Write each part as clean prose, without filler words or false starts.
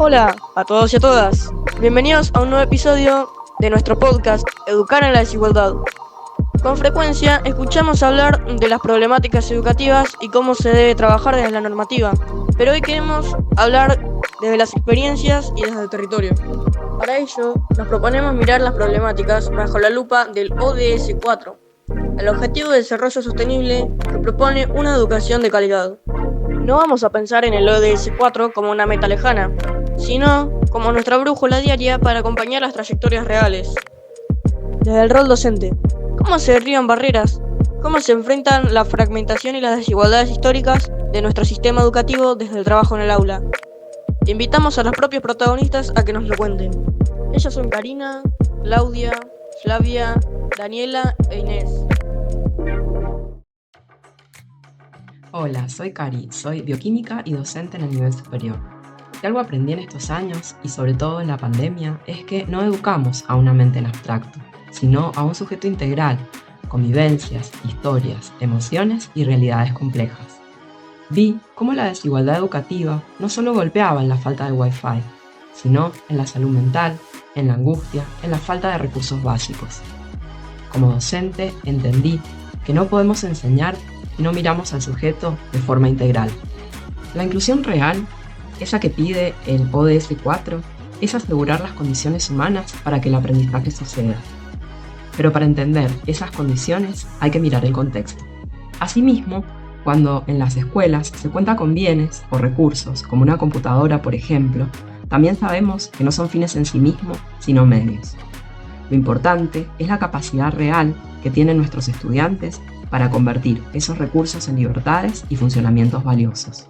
Hola a todos y a todas. Bienvenidos a un nuevo episodio de nuestro podcast Educar en la Desigualdad. Con frecuencia escuchamos hablar de las problemáticas educativas y cómo se debe trabajar desde la normativa, pero hoy queremos hablar desde las experiencias y desde el territorio. Para ello, nos proponemos mirar las problemáticas bajo la lupa del ODS 4, el Objetivo de Desarrollo Sostenible, que propone una educación de calidad. No vamos a pensar en el ODS 4 como una meta lejana, sino como nuestra brújula diaria para acompañar las trayectorias reales. Desde el rol docente, ¿cómo se derriban barreras? ¿Cómo se enfrentan la fragmentación y las desigualdades históricas de nuestro sistema educativo desde el trabajo en el aula? Te invitamos a los propios protagonistas a que nos lo cuenten. Ellas son Karina, Claudia, Flavia, Daniela e Inés. Hola, soy Cari, soy bioquímica y docente en el nivel superior. Si algo aprendí en estos años, y sobre todo en la pandemia, es que no educamos a una mente en abstracto, sino a un sujeto integral, con vivencias, historias, emociones y realidades complejas. Vi cómo la desigualdad educativa no solo golpeaba en la falta de Wi-Fi, sino en la salud mental, en la angustia, en la falta de recursos básicos. Como docente, entendí que no podemos enseñar y no miramos al sujeto de forma integral. La inclusión real, esa que pide el ODS 4, es asegurar las condiciones humanas para que el aprendizaje suceda. Pero para entender esas condiciones hay que mirar el contexto. Asimismo, cuando en las escuelas se cuenta con bienes o recursos, como una computadora por ejemplo, también sabemos que no son fines en sí mismos, sino medios. Lo importante es la capacidad real que tienen nuestros estudiantes para convertir esos recursos en libertades y funcionamientos valiosos.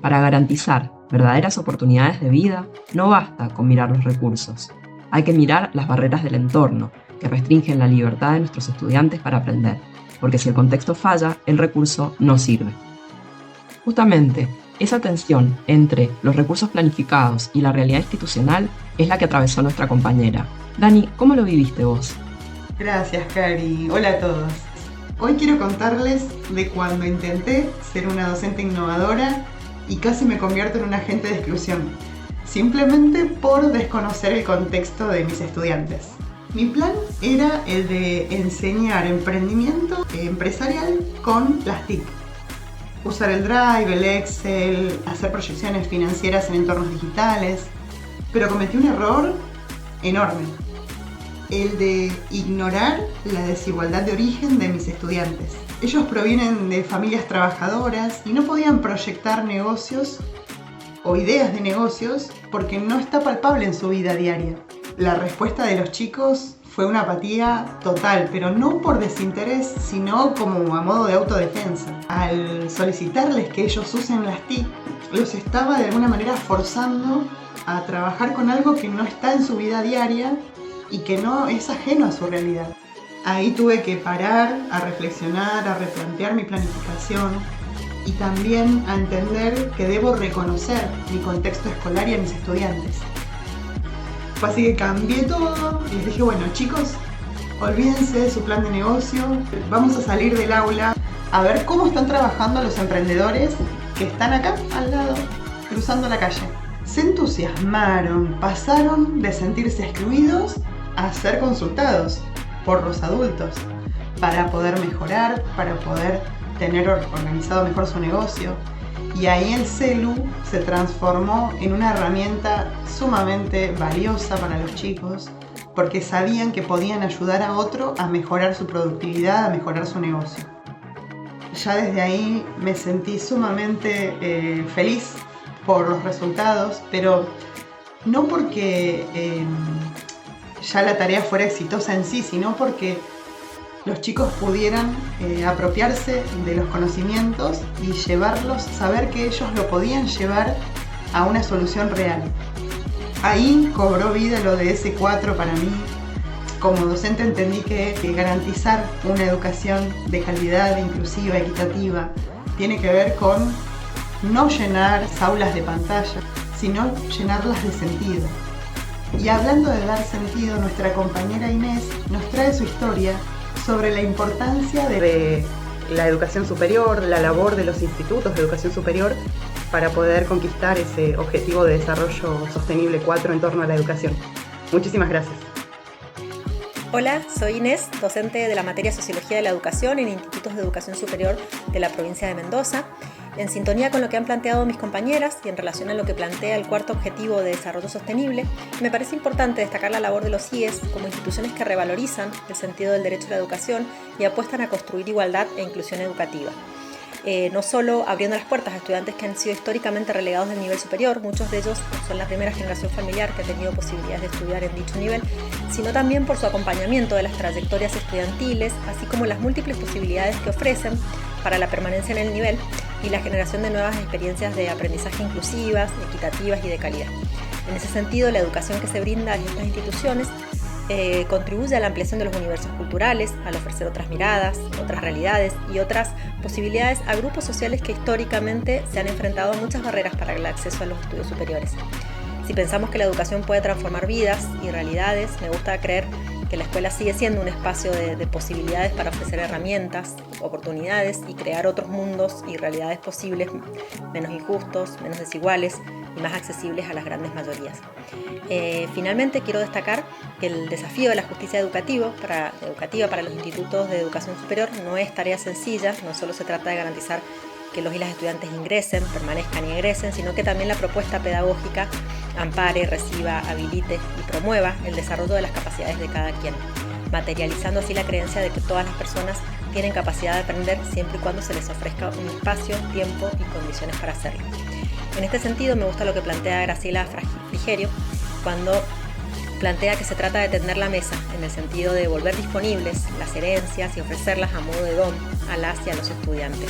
Para garantizar verdaderas oportunidades de vida, no basta con mirar los recursos. Hay que mirar las barreras del entorno, que restringen la libertad de nuestros estudiantes para aprender, porque si el contexto falla, el recurso no sirve. Justamente, esa tensión entre los recursos planificados y la realidad institucional es la que atravesó nuestra compañera. Dani, ¿cómo lo viviste vos? Gracias, Cari. Hola a todos. Hoy quiero contarles de cuando intenté ser una docente innovadora y casi me convierto en un agente de exclusión, simplemente por desconocer el contexto de mis estudiantes. Mi plan era el de enseñar emprendimiento empresarial con las TIC. Usar el Drive, el Excel, hacer proyecciones financieras en entornos digitales, pero cometí un error enorme. El de ignorar la desigualdad de origen de mis estudiantes. Ellos provienen de familias trabajadoras y no podían proyectar negocios o ideas de negocios porque no está palpable en su vida diaria. La respuesta de los chicos fue una apatía total, pero no por desinterés, sino como a modo de autodefensa. Al solicitarles que ellos usen las TIC, los estaba de alguna manera forzando a trabajar con algo que no está en su vida diaria y que no es ajeno a su realidad. Ahí tuve que parar, a reflexionar, a replantear mi planificación y también a entender que debo reconocer mi contexto escolar y a mis estudiantes. Fue así que cambié todo y les dije, bueno chicos, olvídense de su plan de negocio, vamos a salir del aula a ver cómo están trabajando los emprendedores que están acá al lado, cruzando la calle. Se entusiasmaron, pasaron de sentirse excluidos a ser consultados por los adultos para poder mejorar, para poder tener organizado mejor su negocio. Y ahí el celu se transformó en una herramienta sumamente valiosa para los chicos porque sabían que podían ayudar a otro a mejorar su productividad, a mejorar su negocio. Ya desde ahí me sentí sumamente feliz por los resultados, pero no porque ya la tarea fuera exitosa en sí, sino porque los chicos pudieran apropiarse de los conocimientos y llevarlos, saber que ellos lo podían llevar a una solución real. Ahí cobró vida el ODS 4 para mí. Como docente entendí que garantizar una educación de calidad, inclusiva, equitativa, tiene que ver con no llenar aulas de pantalla, sino llenarlas de sentido. Y hablando de dar sentido, nuestra compañera Inés nos trae su historia sobre la importancia de la educación superior, la labor de los institutos de educación superior para poder conquistar ese objetivo de desarrollo sostenible 4 en torno a la educación. Muchísimas gracias. Hola, soy Inés, docente de la materia Sociología de la Educación en Institutos de Educación Superior de la provincia de Mendoza. En sintonía con lo que han planteado mis compañeras y en relación a lo que plantea el cuarto objetivo de desarrollo sostenible, me parece importante destacar la labor de los CIES como instituciones que revalorizan el sentido del derecho a la educación y apuestan a construir igualdad e inclusión educativa. No solo abriendo las puertas a estudiantes que han sido históricamente relegados del nivel superior, muchos de ellos son la primera generación familiar que ha tenido posibilidades de estudiar en dicho nivel, sino también por su acompañamiento de las trayectorias estudiantiles, así como las múltiples posibilidades que ofrecen para la permanencia en el nivel y la generación de nuevas experiencias de aprendizaje inclusivas, equitativas y de calidad. En ese sentido, la educación que se brinda a estas instituciones contribuye a la ampliación de los universos culturales, al ofrecer otras miradas, otras realidades y otras posibilidades a grupos sociales que históricamente se han enfrentado a muchas barreras para el acceso a los estudios superiores. Si pensamos que la educación puede transformar vidas y realidades, me gusta creer que la escuela sigue siendo un espacio de posibilidades para ofrecer herramientas, oportunidades y crear otros mundos y realidades posibles menos injustos, menos desiguales y más accesibles a las grandes mayorías. Finalmente, quiero destacar que el desafío de la justicia educativa para los institutos de educación superior no es tarea sencilla, no solo se trata de garantizar que los y las estudiantes ingresen, permanezcan y egresen, sino que también la propuesta pedagógica ampare, reciba, habilite y promueva el desarrollo de las capacidades de cada quien, materializando así la creencia de que todas las personas tienen capacidad de aprender siempre y cuando se les ofrezca un espacio, tiempo y condiciones para hacerlo. En este sentido, me gusta lo que plantea Graciela Frigerio cuando plantea que se trata de tender la mesa en el sentido de volver disponibles las herencias y ofrecerlas a modo de don a las y a los estudiantes.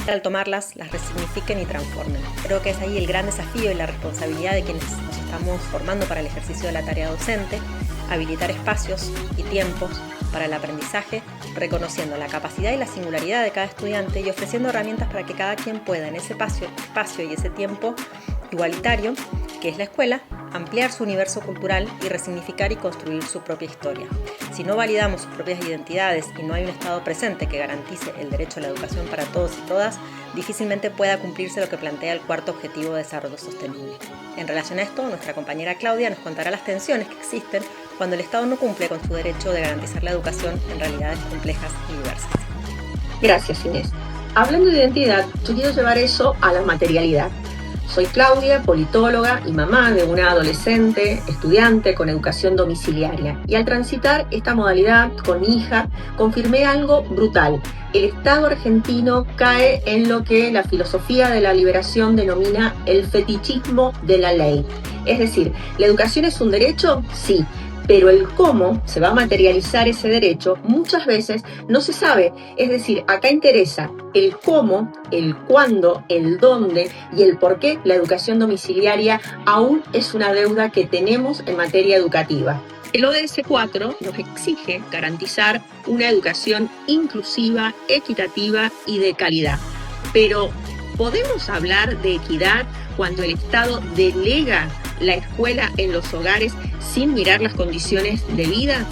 Al tomarlas, las resignifiquen y transformen. Creo que es ahí el gran desafío y la responsabilidad de quienes nos estamos formando para el ejercicio de la tarea docente, habilitar espacios y tiempos para el aprendizaje, reconociendo la capacidad y la singularidad de cada estudiante y ofreciendo herramientas para que cada quien pueda en ese espacio y ese tiempo igualitario, que es la escuela, ampliar su universo cultural y resignificar y construir su propia historia. Si no validamos sus propias identidades y no hay un Estado presente que garantice el derecho a la educación para todos y todas, difícilmente pueda cumplirse lo que plantea el cuarto objetivo de desarrollo sostenible. En relación a esto, nuestra compañera Claudia nos contará las tensiones que existen cuando el Estado no cumple con su derecho de garantizar la educación en realidades complejas y diversas. Gracias, Inés. Hablando de identidad, yo quiero llevar eso a la materialidad. Soy Claudia, politóloga y mamá de una adolescente, estudiante con educación domiciliaria. Y al transitar esta modalidad con mi hija, confirmé algo brutal. El Estado argentino cae en lo que la filosofía de la liberación denomina el fetichismo de la ley. Es decir, ¿la educación es un derecho? Sí. Pero el cómo se va a materializar ese derecho muchas veces no se sabe. Es decir, acá interesa el cómo, el cuándo, el dónde y el por qué la educación domiciliaria aún es una deuda que tenemos en materia educativa. El ODS 4 nos exige garantizar una educación inclusiva, equitativa y de calidad. Pero, ¿podemos hablar de equidad cuando el Estado delega la escuela en los hogares sin mirar las condiciones de vida?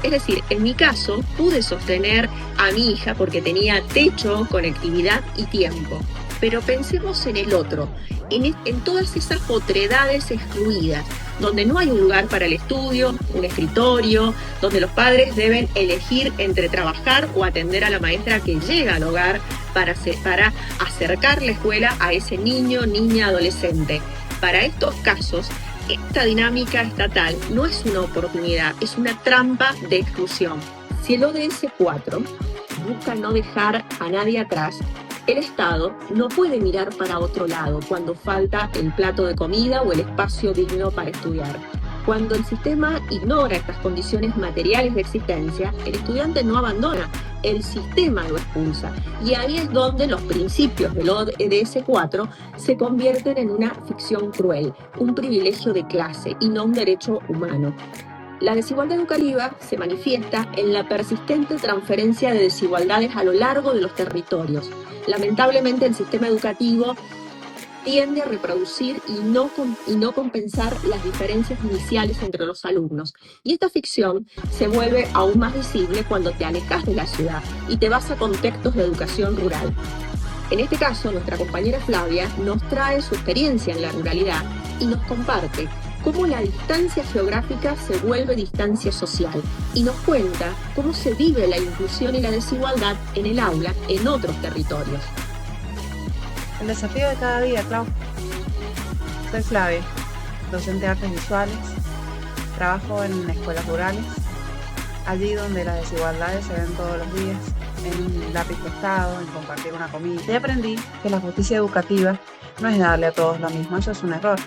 Es decir, en mi caso pude sostener a mi hija porque tenía techo, conectividad y tiempo. Pero pensemos en el otro, en todas esas otredades excluidas, donde no hay un lugar para el estudio, un escritorio, donde los padres deben elegir entre trabajar o atender a la maestra que llega al hogar para acercar la escuela a ese niño, niña, adolescente. Para estos casos, esta dinámica estatal no es una oportunidad, es una trampa de exclusión. Si el ODS 4 busca no dejar a nadie atrás, el Estado no puede mirar para otro lado cuando falta el plato de comida o el espacio digno para estudiar. Cuando el sistema ignora estas condiciones materiales de existencia, el estudiante no abandona, el sistema lo expulsa. Y ahí es donde los principios del ODS 4 se convierten en una ficción cruel, un privilegio de clase y no un derecho humano. La desigualdad educativa se manifiesta en la persistente transferencia de desigualdades a lo largo de los territorios. Lamentablemente, el sistema educativo tiende a reproducir y no compensar las diferencias iniciales entre los alumnos. Y esta ficción se vuelve aún más visible cuando te alejas de la ciudad y te vas a contextos de educación rural. En este caso, nuestra compañera Flavia nos trae su experiencia en la ruralidad y nos comparte cómo la distancia geográfica se vuelve distancia social y nos cuenta cómo se vive la inclusión y la desigualdad en el aula en otros territorios. El desafío de cada día, Clau. Soy Flavia, docente de artes visuales, trabajo en escuelas rurales, allí donde las desigualdades se ven todos los días, en un lápiz tostado, en compartir una comida. Y aprendí que la justicia educativa no es darle a todos lo mismo, eso es un error.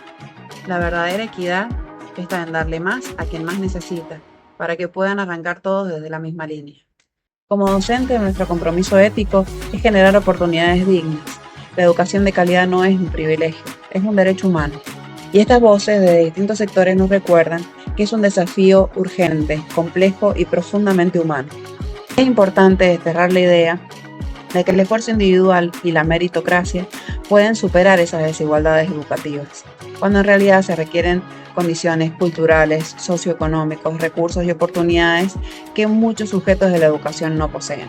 La verdadera equidad está en darle más a quien más necesita, para que puedan arrancar todos desde la misma línea. Como docente, nuestro compromiso ético es generar oportunidades dignas. La educación de calidad no es un privilegio, es un derecho humano. Y estas voces de distintos sectores nos recuerdan que es un desafío urgente, complejo y profundamente humano. Es importante desterrar la idea de que el esfuerzo individual y la meritocracia pueden superar esas desigualdades educativas, cuando en realidad se requieren condiciones culturales, socioeconómicos, recursos y oportunidades que muchos sujetos de la educación no poseen.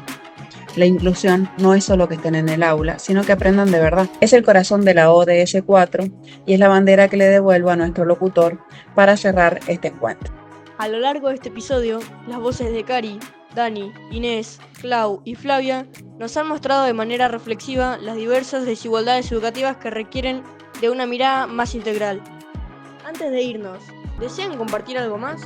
La inclusión no es solo que estén en el aula, sino que aprendan de verdad. Es el corazón de la ODS 4 y es la bandera que le devuelvo a nuestro locutor para cerrar este encuentro. A lo largo de este episodio, las voces de Cari, Dani, Inés, Clau y Flavia nos han mostrado de manera reflexiva las diversas desigualdades educativas que requieren de una mirada más integral. Antes de irnos, ¿desean compartir algo más?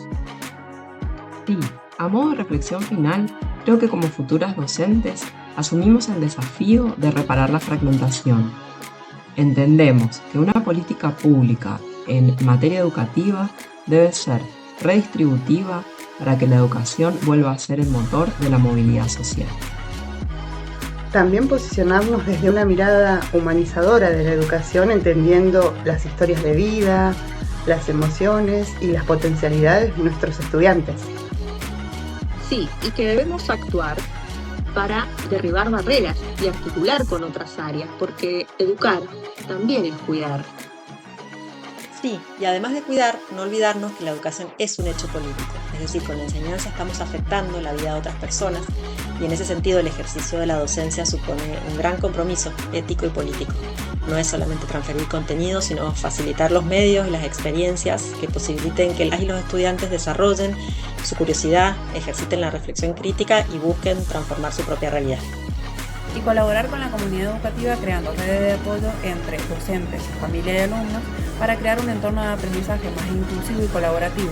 Sí, a modo de reflexión final, creo que como futuras docentes asumimos el desafío de reparar la fragmentación. Entendemos que una política pública en materia educativa debe ser redistributiva para que la educación vuelva a ser el motor de la movilidad social. También posicionarnos desde una mirada humanizadora de la educación, entendiendo las historias de vida, las emociones y las potencialidades de nuestros estudiantes. Sí, y que debemos actuar para derribar barreras y articular con otras áreas, porque educar también es cuidar. Sí, y además de cuidar, no olvidarnos que la educación es un hecho político, es decir, con la enseñanza estamos afectando la vida de otras personas y en ese sentido el ejercicio de la docencia supone un gran compromiso ético y político. No es solamente transferir contenido, sino facilitar los medios y las experiencias que posibiliten que las y los estudiantes desarrollen su curiosidad, ejerciten la reflexión crítica y busquen transformar su propia realidad. Y colaborar con la comunidad educativa creando redes de apoyo entre docentes, familia y alumnos para crear un entorno de aprendizaje más inclusivo y colaborativo,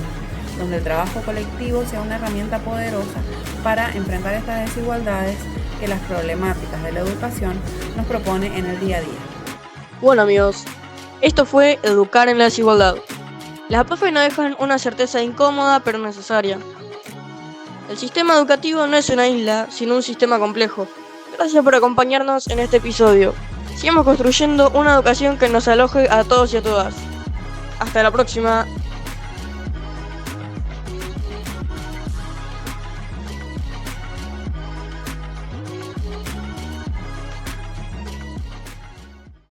donde el trabajo colectivo sea una herramienta poderosa para enfrentar estas desigualdades que las problemáticas de la educación nos propone en el día a día. Bueno amigos, esto fue Educar en la Desigualdad. Las APAFE nos dejan una certeza incómoda pero necesaria. El sistema educativo no es una isla, sino un sistema complejo. Gracias por acompañarnos en este episodio. Sigamos construyendo una educación que nos aloje a todos y a todas. Hasta la próxima.